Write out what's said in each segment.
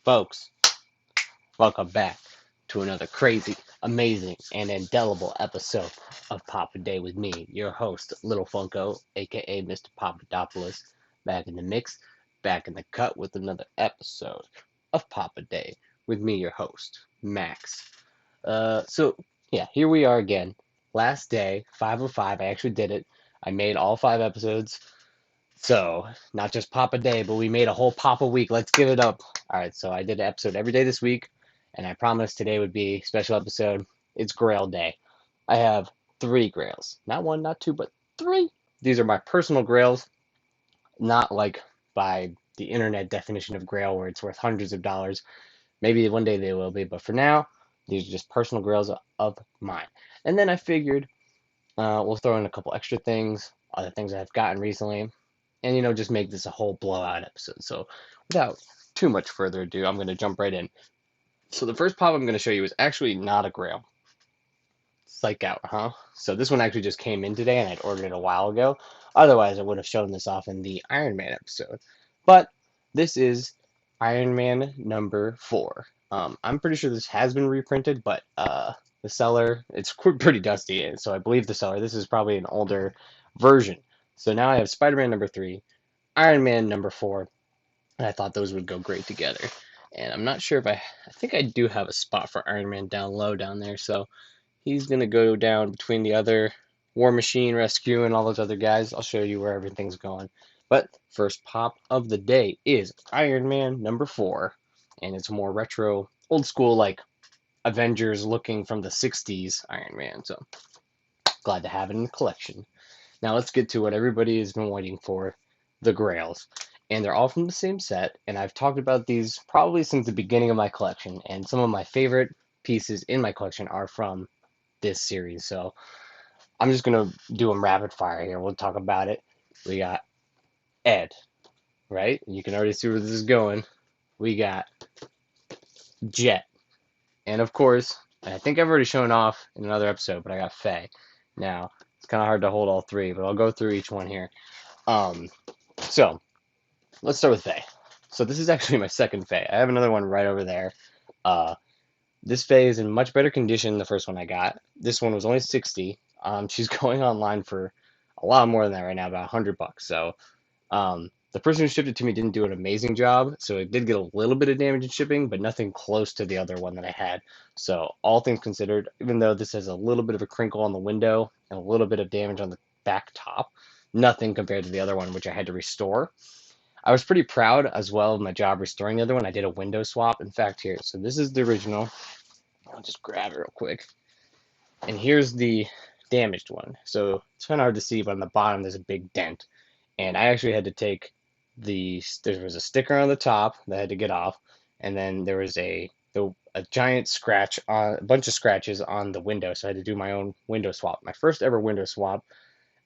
Folks, welcome back to another crazy, amazing, and indelible episode of Papa Day with me, your host, Little Funko, aka Mr. Papadopoulos, back in the mix, back in the cut with another episode of Papa Day with me, your host, Max. So here we are again. Last day, 5 of 5. I actually did it. I made all 5 episodes. So, not just Papa Day, but we made a whole Papa week. Let's give it up. All right, so I did an episode every day this week, and I promised today would be a special episode. It's Grail Day. I have 3 Grails. Not one, not two, but 3. These are my personal Grails, not like by the internet definition of Grail where it's worth hundreds of dollars. Maybe one day they will be, but for now, these are just personal Grails of mine. And then I figured we'll throw in a couple extra things, other things I've gotten recently, and just make this a whole blowout episode. So without too much further ado, I'm going to jump right in. So the first pop I'm going to show you is actually not a Grail. Psych out, huh? So this one actually just came in today and I'd ordered it a while ago. Otherwise, I would have shown this off in the Iron Man episode. But this is Iron Man number 4. I'm pretty sure this has been reprinted, but the seller, it's pretty dusty, so I believe the seller, this is probably an older version. So now I have Spider-Man number 3, Iron Man number 4, and I thought those would go great together. And I'm not sure if I think I do have a spot for Iron Man down low down there, so he's going to go down between the other War Machine, Rescue, and all those other guys. I'll show you where everything's going. But first pop of the day is Iron Man number 4, and it's more retro, old school, like Avengers looking from the 60s Iron Man, so glad to have it in the collection. Now let's get to what everybody has been waiting for, the Grails. And they're all from the same set, and I've talked about these probably since the beginning of my collection, and some of my favorite pieces in my collection are from this series. So I'm just going to do them rapid fire here. We'll talk about it. We got Ed, right? You can already see where this is going. We got Jet. And of course, I think I've already shown off in another episode, but I got Faye. Now, it's kind of hard to hold all 3, but I'll go through each one here. So let's start with Faye. So this is actually my second Faye. I have another one right over there. Uh, this Faye is in much better condition than the first one I got. This one was only 60. She's going online for a lot more than that right now, about $100. So the person who shipped it to me didn't do an amazing job, so it did get a little bit of damage in shipping, but nothing close to the other one that I had. So all things considered, even though this has a little bit of a crinkle on the window and a little bit of damage on the back top, nothing compared to the other one, which I had to restore. I was pretty proud as well of my job restoring the other one. I did a window swap. In fact, here, so this is the original. I'll just grab it real quick. And here's the damaged one. So it's kind of hard to see, but on the bottom there's a big dent. And I actually had to take there was a sticker on the top that I had to get off, and then there was a giant scratch on a bunch of scratches on the window, so I had to do my own window swap. My first ever window swap.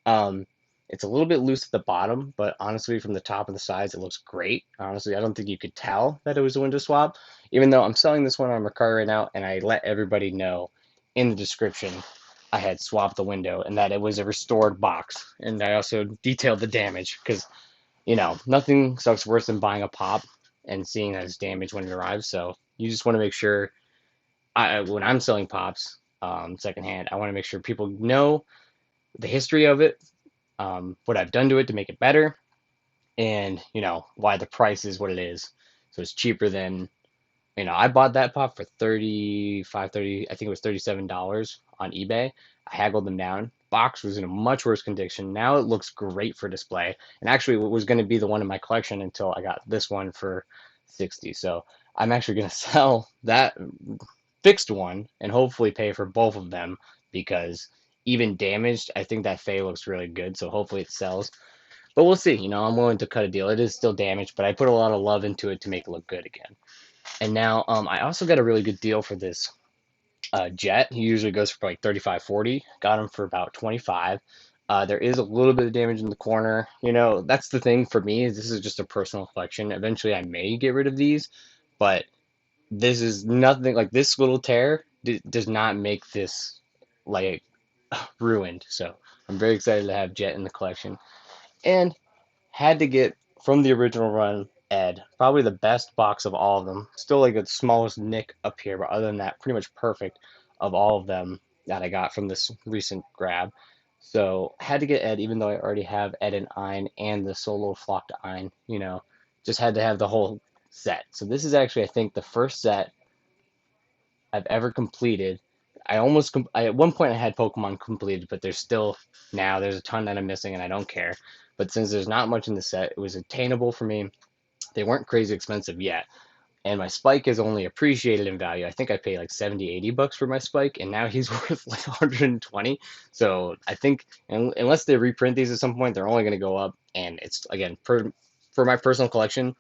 Um, it's a little bit loose at the bottom, but honestly, from the top and the sides, it looks great. Honestly, I don't think you could tell that it was a window swap, even though I'm selling this one on Mercari right now, and I let everybody know in the description I had swapped the window and that it was a restored box. And I also detailed the damage because, nothing sucks worse than buying a pop and seeing that it's damaged when it arrives. So you just want to make sure, when I'm selling pops secondhand, I want to make sure people know the history of it, what I've done to it to make it better, and why the price is what it is. So it's cheaper than, I bought that pop for 35, 30, I think it was $37 on eBay. I haggled them down. Box was in a much worse condition. Now it looks great for display, and actually it was going to be the one in my collection until I got this one for 60. So I'm actually going to sell that fixed one and hopefully pay for both of them, because even damaged, I think that Faye looks really good, so hopefully it sells. But we'll see. I'm willing to cut a deal. It is still damaged, but I put a lot of love into it to make it look good again. And now I also got a really good deal for this Jet. He usually goes for like 35, 40. Got him for about 25. There is a little bit of damage in the corner. That's the thing for me, is this is just a personal collection. Eventually I may get rid of these, but this is nothing like this little tear does not make this like ruined. So I'm very excited to have Jet in the collection. And had to get from the original run Ed. Probably the best box of all of them. Still like the smallest nick up here, but other than that, pretty much perfect of all of them that I got from this recent grab. So had to get Ed, even though I already have Ed and Ein and the solo flocked Ein. Just had to have the whole set. So this is actually, I think, the first set I've ever completed. At one point I had Pokemon completed, but there's a ton that I'm missing and I don't care. But since there's not much in the set, it was attainable for me. They weren't crazy expensive yet. And my spike is only appreciated in value. I think I paid like 70, $80 for my spike, and now he's worth like 120. So I think unless they reprint these at some point, they're only going to go up. And it's again for my personal collection,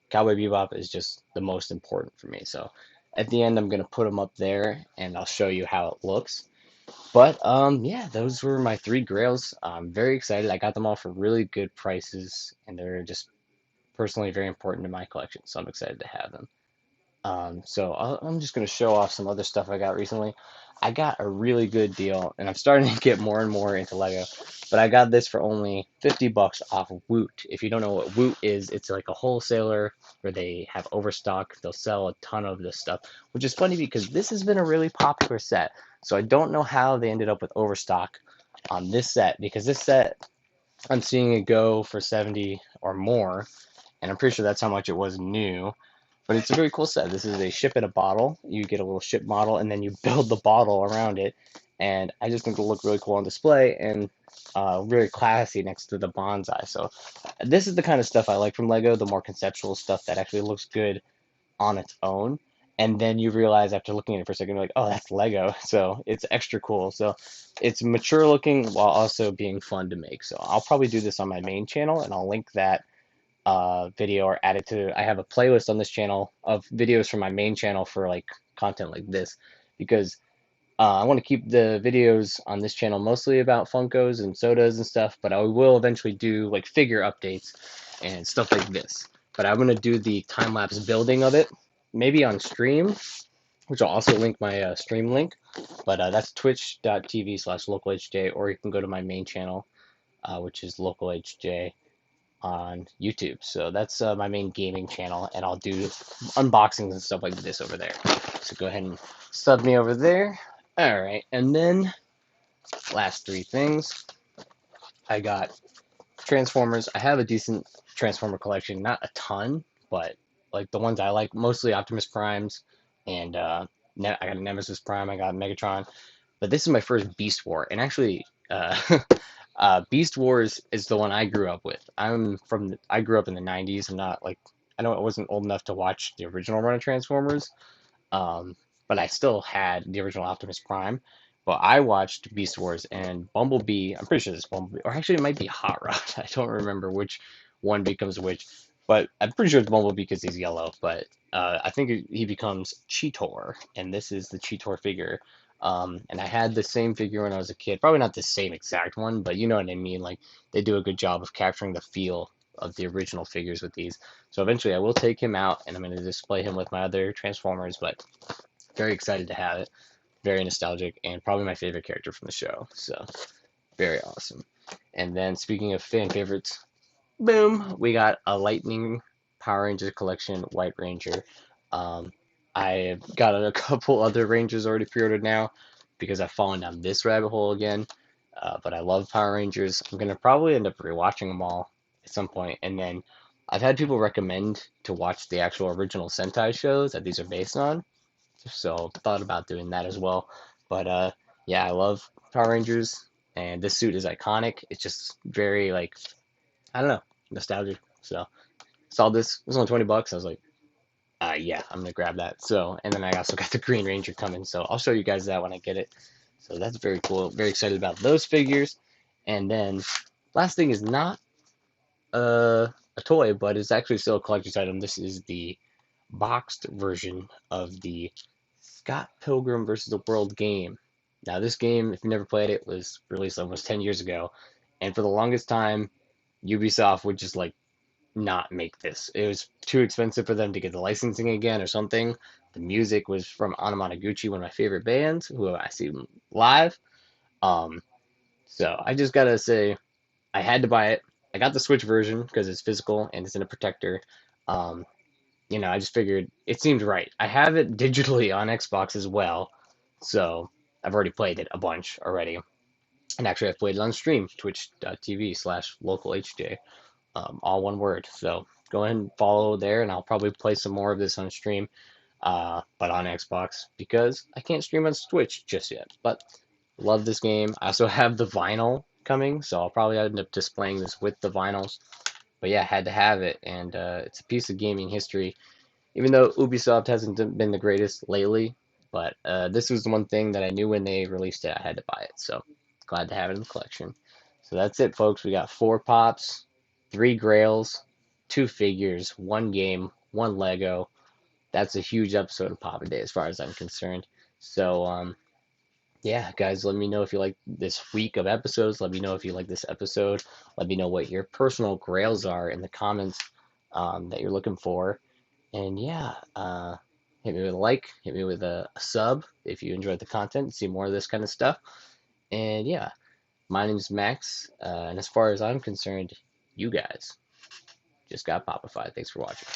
Cowboy Bebop is just the most important for me. So at the end, I'm going to put them up there, and I'll show you how it looks. But yeah, those were my three Grails. I'm very excited. I got them all for really good prices, and they're just personally very important to my collection. So I'm excited to have them. I'm just going to show off some other stuff I got recently. I got a really good deal, and I'm starting to get more and more into Lego. But I got this for only $50 off of Woot. If you don't know what Woot is, it's like a wholesaler where they have overstock. They'll sell a ton of this stuff, which is funny because this has been a really popular set. So I don't know how they ended up with overstock on this set, because this set I'm seeing it go for 70 or more, and I'm pretty sure that's how much it was new. But it's a very cool set. This is a ship in a bottle. You get a little ship model, and then you build the bottle around it. And I just think it'll look really cool on display and very classy next to the bonsai. So this is the kind of stuff I like from Lego, the more conceptual stuff that actually looks good on its own. And then you realize after looking at it for a second, you're like, oh, that's Lego. So it's extra cool. So it's mature looking while also being fun to make. So I'll probably do this on my main channel, and I'll link that video or add it to. I have a playlist on this channel of videos from my main channel for like content like this, because I want to keep the videos on this channel mostly about Funkos and sodas and stuff, but I will eventually do like figure updates and stuff like this. But I'm going to do the time lapse building of it, maybe on stream, which I'll also link my stream link. But that's twitch.tv/localhj, or you can go to my main channel, which is localhj on YouTube. So that's my main gaming channel, and I'll do unboxings and stuff like this over there. So go ahead and sub me over there. All right, and then last three things. I got Transformers. I have a decent Transformer collection, not a ton, but like the ones I like, mostly Optimus Primes, and I got a Nemesis Prime. I got Megatron, but this is my first Beast War, and actually, Beast Wars is the one I grew up with. I grew up in the '90s. I wasn't old enough to watch the original run of Transformers, um, but I still had the original Optimus Prime. But I watched Beast Wars, and Bumblebee. I'm pretty sure this Bumblebee, or actually it might be Hot Rod. I don't remember which one becomes which, but I'm pretty sure it's Bumblebee because he's yellow. But I think he becomes Cheetor, and this is the Cheetor figure. And I had the same figure when I was a kid. Probably not the same exact one, but you know what I mean. Like they do a good job of capturing the feel of the original figures with these. So eventually I will take him out, and I'm going to display him with my other Transformers, but very excited to have it. Very nostalgic, and probably my favorite character from the show. So very awesome. And then speaking of fan favorites, boom, we got a Lightning Power Rangers collection, White Ranger. Um, I've got a couple other Rangers already pre-ordered now because I've fallen down this rabbit hole again. But I love Power Rangers. I'm gonna probably end up rewatching them all at some point. And then I've had people recommend to watch the actual original Sentai shows that these are based on. So thought about doing that as well. But yeah, I love Power Rangers, and this suit is iconic. It's just very like, I don't know, nostalgic. So saw this. It was only $20. I was like, yeah, I'm gonna grab that. So, and then I also got the Green Ranger coming. So I'll show you guys that when I get it. So that's very cool. Very excited about those figures. And then last thing is not a toy, but it's actually still a collector's item. This is the boxed version of the Scott Pilgrim versus the World game. Now, this game, if you never played it, was released almost 10 years ago. And for the longest time, Ubisoft would just like not make this. It was too expensive for them to get the licensing again or something. The music was from Anamanaguchi, one of my favorite bands, who I see live. Um, so I just gotta say, I had to buy it. I got the Switch version because it's physical and it's in a protector. Um, I just figured it seemed right. I have it digitally on Xbox as well, so I've already played it a bunch already. And actually, I've played it on stream, twitch.tv/localhj, all one word. So go ahead and follow there, and I'll probably play some more of this on stream, but on Xbox because I can't stream on Twitch just yet. But love this game. I also have the vinyl coming, so I'll probably end up displaying this with the vinyls. But yeah, had to have it, and it's a piece of gaming history. Even though Ubisoft hasn't been the greatest lately, but this was the one thing that I knew when they released it, I had to buy it. So glad to have it in the collection. So that's it, folks. We got 4 pops, 3 grails, 2 figures, 1 game, 1 Lego. That's a huge episode of Pop a Day as far as I'm concerned. So yeah, guys, let me know if you like this week of episodes. Let me know if you like this episode. Let me know what your personal grails are in the comments that you're looking for. And yeah, hit me with a like, hit me with a sub if you enjoyed the content, see more of this kind of stuff. And yeah, my name is Max, and as far as I'm concerned, you guys just got popified. Thanks for watching.